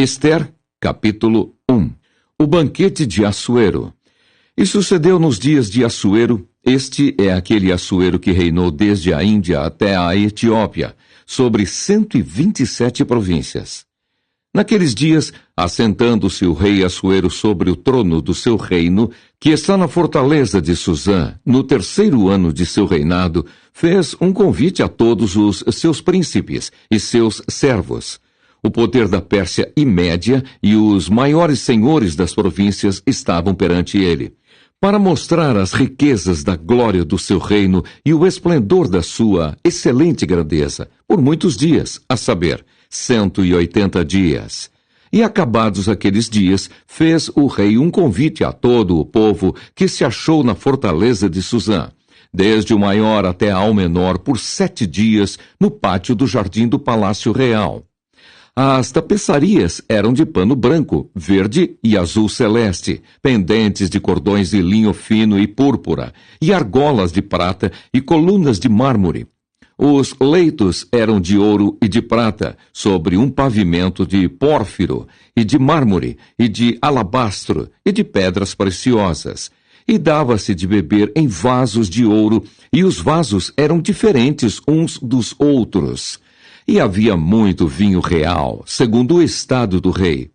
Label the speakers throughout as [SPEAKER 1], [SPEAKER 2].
[SPEAKER 1] Ester, capítulo 1. O banquete de Assuero. E sucedeu nos dias de Assuero, este é aquele Assuero que reinou desde a Índia até a Etiópia, sobre 127 províncias. Naqueles dias, assentando-se o rei Assuero sobre o trono do seu reino, que está na fortaleza de Susã, no 3º ano de seu reinado, fez um convite a todos os seus príncipes e seus servos. O poder da Pérsia e Média e os maiores senhores das províncias estavam perante ele, para mostrar as riquezas da glória do seu reino e o esplendor da sua excelente grandeza, por muitos dias, a saber, 180 dias. E acabados aqueles dias, fez o rei um convite a todo o povo que se achou na fortaleza de Susã, desde o maior até ao menor, por 7 dias, no pátio do jardim do Palácio Real. As tapeçarias eram de pano branco, verde e azul celeste, pendentes de cordões de linho fino e púrpura, e argolas de prata e colunas de mármore. Os leitos eram de ouro e de prata, sobre um pavimento de pórfiro, e de mármore, e de alabastro, e de pedras preciosas. E dava-se de beber em vasos de ouro, e os vasos eram diferentes uns dos outros. E havia muito vinho real, segundo o estado do rei.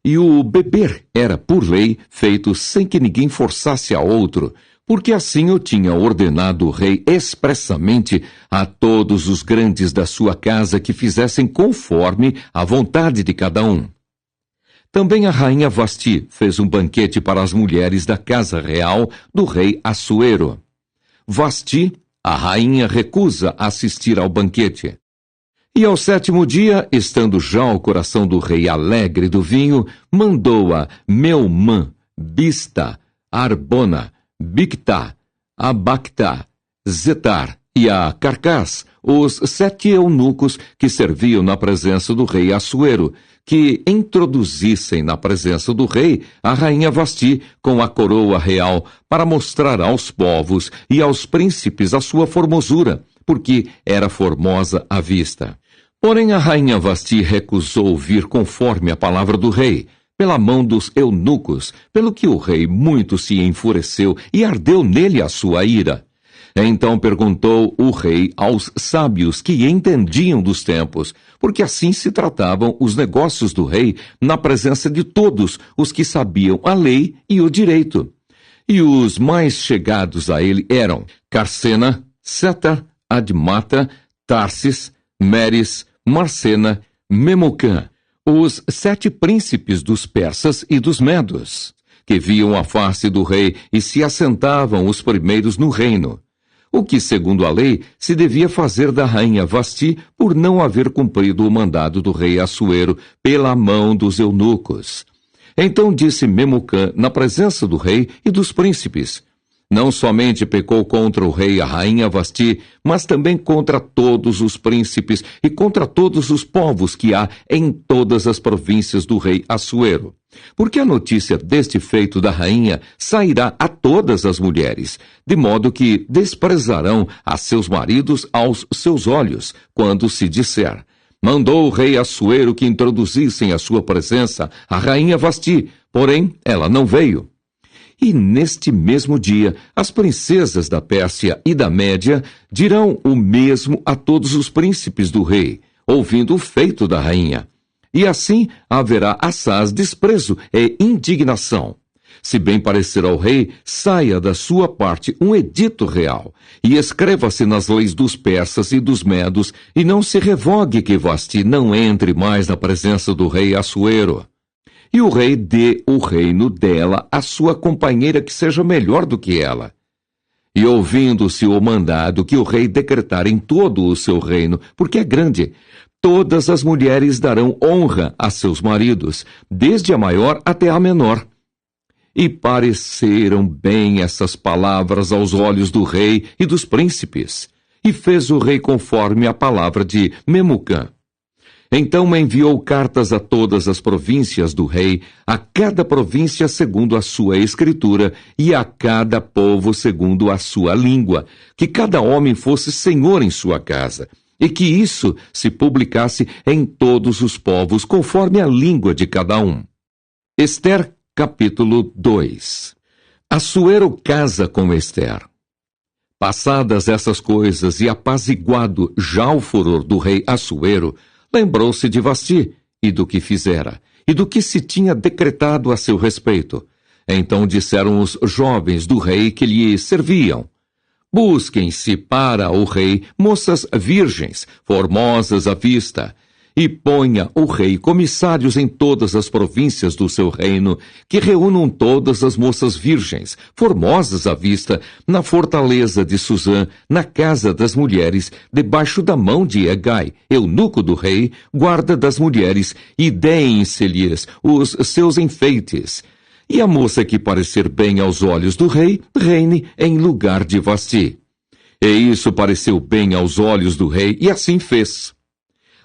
[SPEAKER 1] E o beber era, por lei, feito sem que ninguém forçasse a outro, porque assim o tinha ordenado o rei expressamente a todos os grandes da sua casa que fizessem conforme a vontade de cada um. Também a rainha Vasti fez um banquete para as mulheres da casa real do rei Assuero. Vasti, a rainha, recusa assistir ao banquete. E ao 7º dia, estando já o coração do rei alegre do vinho, mandou a Meumã, Bista, Arbona, Bictá, Abactá, Zetar e a Carcás, os 7 eunucos que serviam na presença do rei Assuero, que introduzissem na presença do rei a rainha Vasti com a coroa real, para mostrar aos povos e aos príncipes a sua formosura, porque era formosa à vista. Porém a rainha Vasti recusou vir conforme a palavra do rei, pela mão dos eunucos, pelo que o rei muito se enfureceu e ardeu nele a sua ira. Então perguntou o rei aos sábios que entendiam dos tempos, porque assim se tratavam os negócios do rei na presença de todos os que sabiam a lei e o direito. E os mais chegados a ele eram Carsena, Setar, Admata, Tarsis, Meres, Marcena, Memucã, os 7 príncipes dos persas e dos medos, que viam a face do rei e se assentavam os primeiros no reino. O que, segundo a lei, se devia fazer da rainha Vasti por não haver cumprido o mandado do rei Assuero pela mão dos eunucos. Então disse Memucã na presença do rei e dos príncipes: não somente pecou contra o rei e a rainha Vasti, mas também contra todos os príncipes e contra todos os povos que há em todas as províncias do rei Assuero. Porque a notícia deste feito da rainha sairá a todas as mulheres, de modo que desprezarão a seus maridos aos seus olhos, quando se disser: mandou o rei Assuero que introduzissem à sua presença a rainha Vasti, porém ela não veio. E neste mesmo dia, as princesas da Pérsia e da Média dirão o mesmo a todos os príncipes do rei, ouvindo o feito da rainha. E assim haverá assaz desprezo e indignação. Se bem parecer ao rei, saia da sua parte um edito real, e escreva-se nas leis dos persas e dos medos, e não se revogue que Vasti não entre mais na presença do rei Assuero. E o rei dê o reino dela à sua companheira que seja melhor do que ela. E ouvindo-se o mandado que o rei decretar em todo o seu reino, porque é grande, todas as mulheres darão honra a seus maridos, desde a maior até a menor. E pareceram bem essas palavras aos olhos do rei e dos príncipes. E fez o rei conforme a palavra de Memucã. Então enviou cartas a todas as províncias do rei, a cada província segundo a sua escritura, e a cada povo segundo a sua língua, que cada homem fosse senhor em sua casa, e que isso se publicasse em todos os povos, conforme a língua de cada um. Ester, capítulo 2. Assuero casa com Ester. Passadas essas coisas e apaziguado já o furor do rei Assuero, lembrou-se de Vasti e do que fizera, e do que se tinha decretado a seu respeito. Então disseram os jovens do rei que lhe serviam: busquem-se para o rei moças virgens, formosas à vista, e ponha o rei comissários em todas as províncias do seu reino, que reúnam todas as moças virgens, formosas à vista, na fortaleza de Suzã, na casa das mulheres, debaixo da mão de Hegai, eunuco do rei, guarda das mulheres, e deem-se-lhes os seus enfeites. E a moça que parecer bem aos olhos do rei, reine em lugar de Vasti. E isso pareceu bem aos olhos do rei, e assim fez.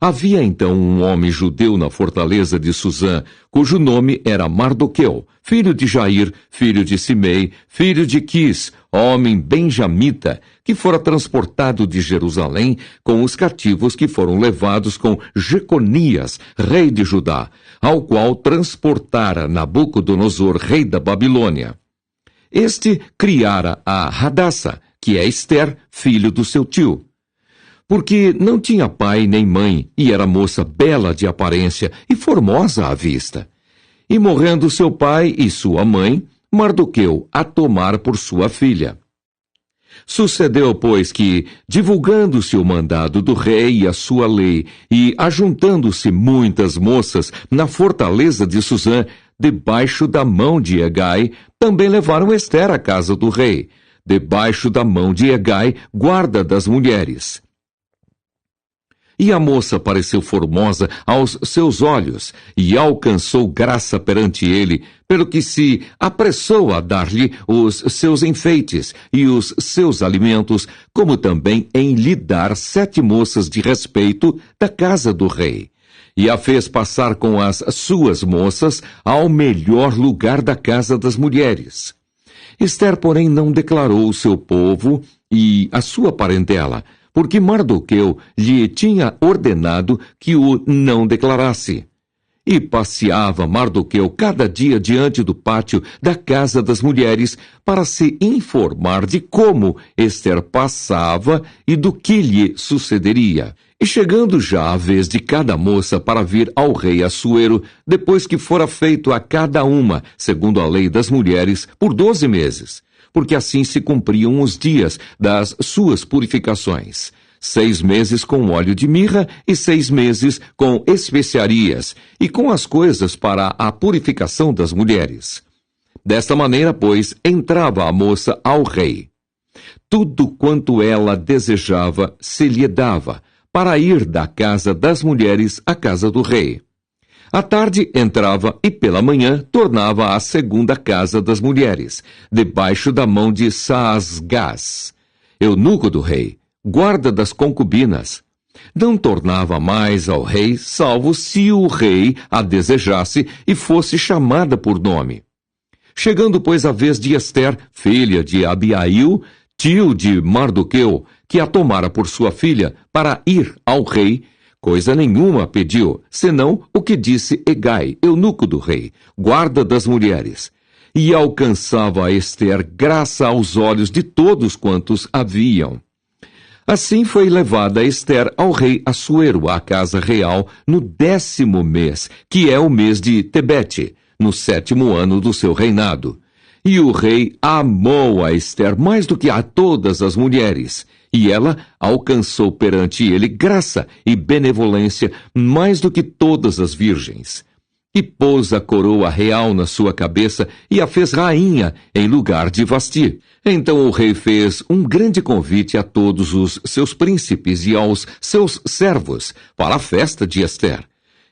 [SPEAKER 1] Havia então um homem judeu na fortaleza de Suzã, cujo nome era Mardoqueu, filho de Jair, filho de Simei, filho de Quis, homem benjamita, que fora transportado de Jerusalém com os cativos que foram levados com Jeconias, rei de Judá, ao qual transportara Nabucodonosor, rei da Babilônia. Este criara a Hadassa, que é Ester, filho do seu tio. Porque não tinha pai nem mãe, e era moça bela de aparência e formosa à vista. E morrendo seu pai e sua mãe, Mardoqueu a tomara por sua filha. Sucedeu, pois, que, divulgando-se o mandado do rei e a sua lei, e ajuntando-se muitas moças na fortaleza de Suzã, debaixo da mão de Hegai, também levaram Ester à casa do rei, debaixo da mão de Hegai, guarda das mulheres. E a moça pareceu formosa aos seus olhos, e alcançou graça perante ele, pelo que se apressou a dar-lhe os seus enfeites e os seus alimentos, como também em lhe dar 7 moças de respeito da casa do rei. E a fez passar com as suas moças ao melhor lugar da casa das mulheres. Ester, porém, não declarou o seu povo e a sua parentela, porque Mardoqueu lhe tinha ordenado que o não declarasse. E passeava Mardoqueu cada dia diante do pátio da casa das mulheres para se informar de como Ester passava e do que lhe sucederia. E chegando já a vez de cada moça para vir ao rei Assuero, depois que fora feito a cada uma, segundo a lei das mulheres, por 12 meses, porque assim se cumpriam os dias das suas purificações. 6 meses com óleo de mirra e 6 meses com especiarias, e com as coisas para a purificação das mulheres. Desta maneira, pois, entrava a moça ao rei. Tudo quanto ela desejava se lhe dava, para ir da casa das mulheres à casa do rei. À tarde entrava e pela manhã tornava à segunda casa das mulheres, debaixo da mão de Saasgás, eunuco do rei, guarda das concubinas. Não tornava mais ao rei, salvo se o rei a desejasse e fosse chamada por nome. Chegando, pois, a vez de Ester, filha de Abiail, tio de Mardoqueu, que a tomara por sua filha, para ir ao rei, coisa nenhuma pediu, senão o que disse Hegai, eunuco do rei, guarda das mulheres. E alcançava a Ester graça aos olhos de todos quantos a viam. Assim foi levada Ester ao rei Assuero, à casa real, no 10º mês, que é o mês de Tebete, no 7º ano do seu reinado. E o rei amou a Ester mais do que a todas as mulheres, e ela alcançou perante ele graça e benevolência mais do que todas as virgens. E pôs a coroa real na sua cabeça e a fez rainha em lugar de Vasti. Então o rei fez um grande convite a todos os seus príncipes e aos seus servos para a festa de Ester.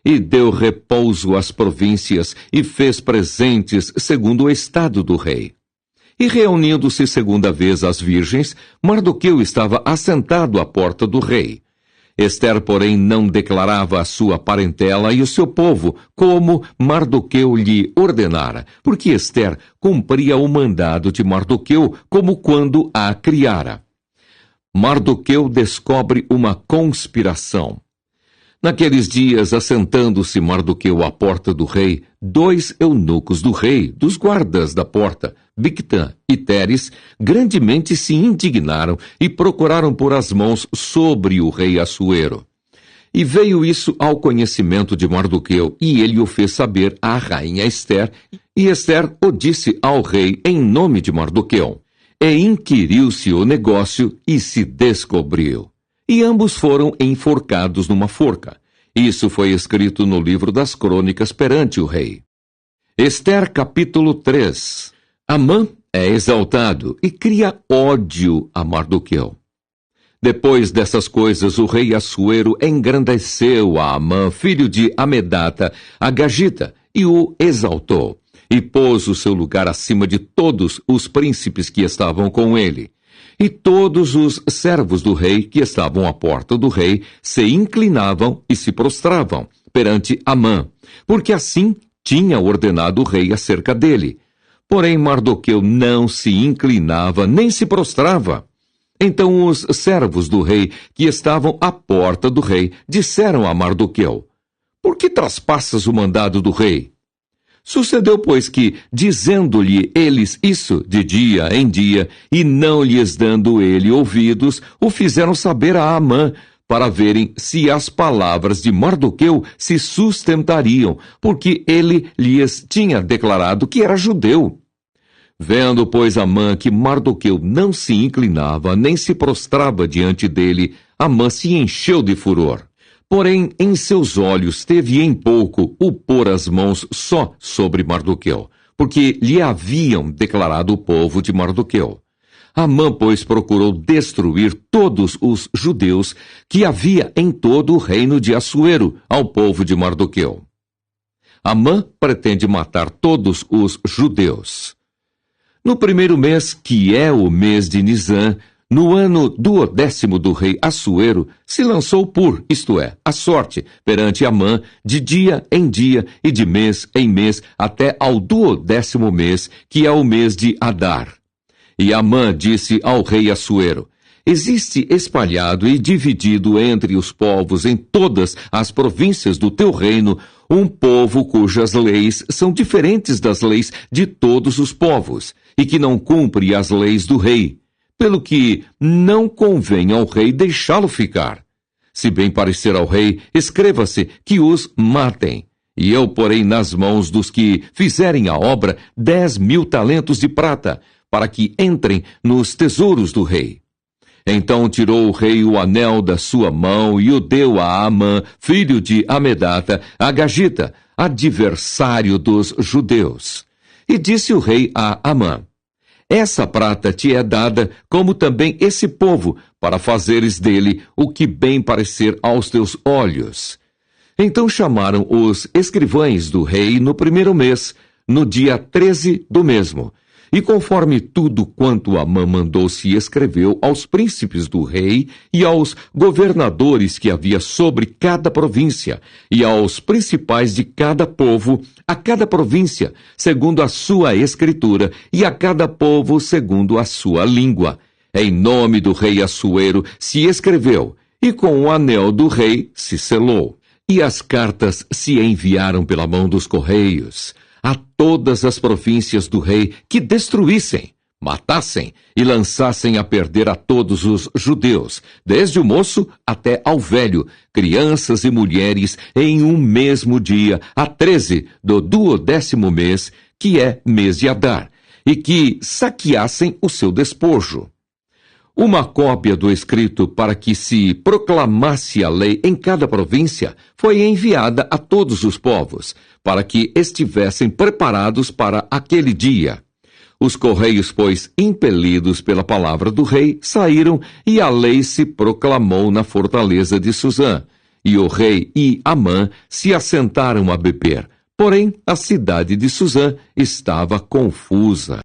[SPEAKER 1] E deu repouso às províncias e fez presentes segundo o estado do rei. E reunindo-se segunda vez as virgens, Mardoqueu estava assentado à porta do rei. Ester, porém, não declarava a sua parentela e o seu povo, como Mardoqueu lhe ordenara, porque Ester cumpria o mandado de Mardoqueu como quando a criara. Mardoqueu descobre uma conspiração. Naqueles dias, assentando-se Mardoqueu à porta do rei, 2 eunucos do rei, dos guardas da porta, Bigtã e Teres, grandemente se indignaram e procuraram pôr as mãos sobre o rei Assuero. E veio isso ao conhecimento de Mardoqueu, e ele o fez saber à rainha Ester, e Ester o disse ao rei em nome de Mardoqueu. E inquiriu-se o negócio e se descobriu. E ambos foram enforcados numa forca. Isso foi escrito no livro das crônicas perante o rei. Ester capítulo 3. Amã é exaltado e cria ódio a Mardoqueu. Depois dessas coisas, o rei Assuero engrandeceu a Amã, filho de Amedata, a Gagita, e o exaltou, e pôs o seu lugar acima de todos os príncipes que estavam com ele. E todos os servos do rei que estavam à porta do rei se inclinavam e se prostravam perante Amã, porque assim tinha ordenado o rei acerca dele. Porém Mardoqueu não se inclinava nem se prostrava. Então os servos do rei que estavam à porta do rei disseram a Mardoqueu: Por que traspassas o mandado do rei? Sucedeu, pois, que, dizendo-lhe eles isso de dia em dia, e não lhes dando ele ouvidos, o fizeram saber a Amã, para verem se as palavras de Mardoqueu se sustentariam, porque ele lhes tinha declarado que era judeu. Vendo, pois, Amã que Mardoqueu não se inclinava, nem se prostrava diante dele, Amã se encheu de furor. Porém, em seus olhos teve em pouco o pôr as mãos só sobre Mardoqueu, porque lhe haviam declarado o povo de Mardoqueu. Amã, pois, procurou destruir todos os judeus que havia em todo o reino de Assuero ao povo de Mardoqueu. Amã pretende matar todos os judeus. No primeiro mês, que é o mês de Nisã, no ano 12º do rei Assuero, se lançou por, isto é, a sorte, perante Amã, de dia em dia e de mês em mês, até ao 12º mês, que é o mês de Adar. E Amã disse ao rei Assuero: Existe espalhado e dividido entre os povos em todas as províncias do teu reino um povo cujas leis são diferentes das leis de todos os povos, e que não cumpre as leis do rei, pelo que não convém ao rei deixá-lo ficar. Se bem parecer ao rei, escreva-se que os matem. E eu porei nas mãos dos que fizerem a obra 10.000 talentos de prata, para que entrem nos tesouros do rei. Então tirou o rei o anel da sua mão e o deu a Amã, filho de Amedata, a Gagita, adversário dos judeus. E disse o rei a Amã: Essa prata te é dada, como também esse povo, para fazeres dele o que bem parecer aos teus olhos. Então chamaram os escrivães do rei no primeiro mês, no dia 13 do mesmo. E conforme tudo quanto Amã mandou se escreveu aos príncipes do rei e aos governadores que havia sobre cada província, e aos principais de cada povo, a cada província, segundo a sua escritura, e a cada povo segundo a sua língua. Em nome do rei Assuero se escreveu, e com o anel do rei se selou. E as cartas se enviaram pela mão dos correios a todas as províncias do rei que destruíssem, matassem e lançassem a perder a todos os judeus, desde o moço até ao velho, crianças e mulheres, em um mesmo dia, a 13 do 12º mês, que é mês de Adar, e que saqueassem o seu despojo. Uma cópia do escrito para que se proclamasse a lei em cada província foi enviada a todos os povos, para que estivessem preparados para aquele dia. Os correios, pois, impelidos pela palavra do rei, saíram e a lei se proclamou na fortaleza de Suzã. E o rei e Amã se assentaram a beber. Porém, a cidade de Suzã estava confusa.